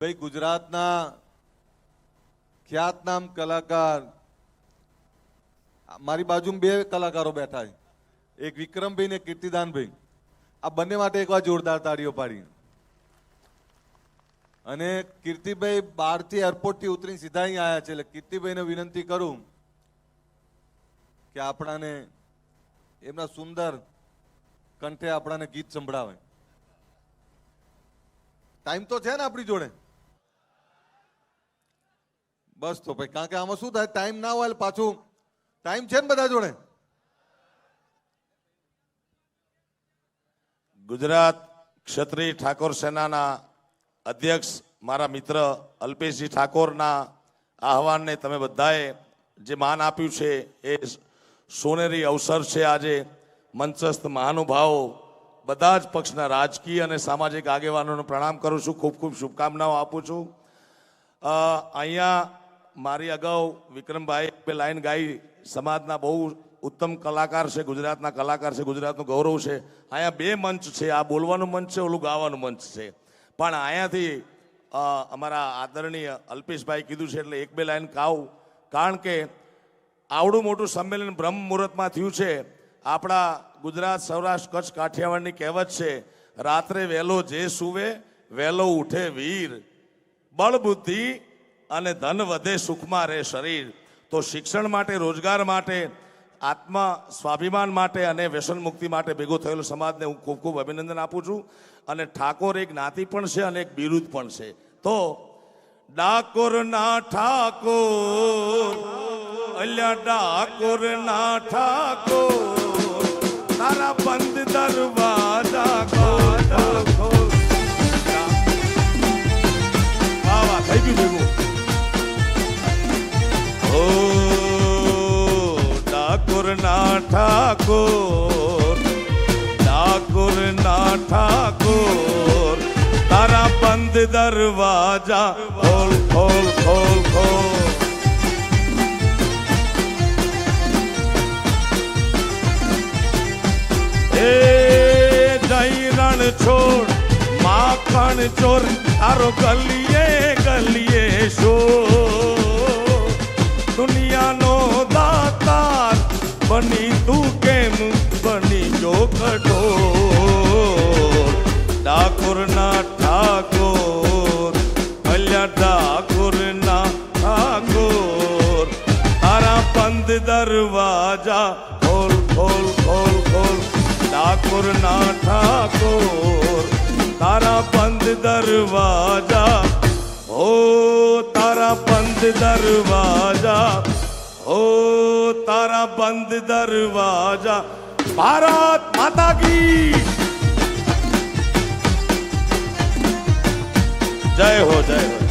ભાઈ ગુજરાતના ખ્યાતનામ કલાકાર મારી બાજુમાં બે કલાકારો બેઠા છે, એક વિક્રમભાઈ ને કીર્તિદાનભાઈ. આ બંને માટે એકવાર જોરદાર તાળીઓ પાડી. અને કીર્તિભાઈ બહારથી એરપોર્ટથી ઉતરીને સીધા અહીં આવ્યા છે, એટલે કીર્તિભાઈને વિનંતી કરું કે આપણાને એમના સુંદર કંઠે આપણાને ગીત સંભળાવે. ટાઈમ તો છે ને આપણી જોડે? બસ તો ભાઈ, કારણ કે આમાં શું થાય, ટાઈમ ના હોય પાછું ટાઈમ છે ને બધા જોડે. ગુજરાત ક્ષત્રિય ઠાકોર સેનાના અધ્યક્ષ મારા મિત્ર અલ્પેશજી ઠાકોરના આહવાનને તમે બધાએ જે માન આપ્યું છે એ સોનેરી અવસર છે. આજે મંચસ્થ મહાનુભાવો બધા જ પક્ષના રાજકીય અને સામાજિક આગેવાનોને પ્રણામ કરું છું, ખૂબ ખૂબ શુભકામનાઓ આપું છું. અહીંયા મારી અગાઉ વિક્રમભાઈ બે લાઈન ગાઈ. સમાજના બહુ ઉત્તમ કલાકાર છે, ગુજરાતના કલાકાર છે, ગુજરાતનું ગૌરવ છે. અહીંયા બે મંચ છે, આ બોલવાનું મંચ છે, ઓલું ગાવાનું મંચ છે. પણ અહીંયાથી અમારા આદરણીય અલ્પેશભાઈ કીધું છે એટલે એક બે લાઈન ગાઉં, કારણ કે આવડું મોટું સંમેલન બ્રહ્મ મુહૂર્તમાં થયું છે. આપણા ગુજરાત સૌરાષ્ટ્ર કચ્છ કાઠિયાવાડની કહેવત છે, રાત્રે વહેલો જે સૂવે વહેલો ઉઠે વીર, બળ બુદ્ધિ અને ધન વધે સુખમાં રહે શરીર. તો શિક્ષણ માટે, રોજગાર માટે, આત્મા સ્વાભિમાન માટે અને વ્યસન મુક્તિ માટે ભેગો થયેલો સમાજને હું ખૂબ ખૂબ અભિનંદન આપું છું. અને ઠાકોર એક જ્ઞાતિ પણ છે અને એક બિરુદ પણ છે. તો ડાકોર ના ઠાકોર, અલ્યા ડાકોર ના ઠાકોર, તારા બંધ દરવાજા ખોલ ખોલ. વાહ વાહ, થઈ ગયું ભેગું. ઓ ડાકોર ના ઠાકોર, ડાકોર ના ઠાકોર, તારા બંધ દરવાજા ખોલ ખોલ ખોલ ખોલ. એ જઈ રણ છોડ માખણ ચોર, તારો ગલીએ ગલીએ શોર. દુનિયાનો દાતાર બની તું કેમ બની જો કઠોર. ડાકોર ના ઠાકોર, અલ્યા ડાકોર ના ઠાકોર, તારા બંધ દરવાજા ખોલ ખોલ ખોલ ખોલ. ડાકોર ના ઠાકોર, તારા બંધ દરવાજા, ઓ તારા બંધ દરવાજા, ઓ તારા બંધ દરવાજા. ભારત માતા કી જય હો, જય હો.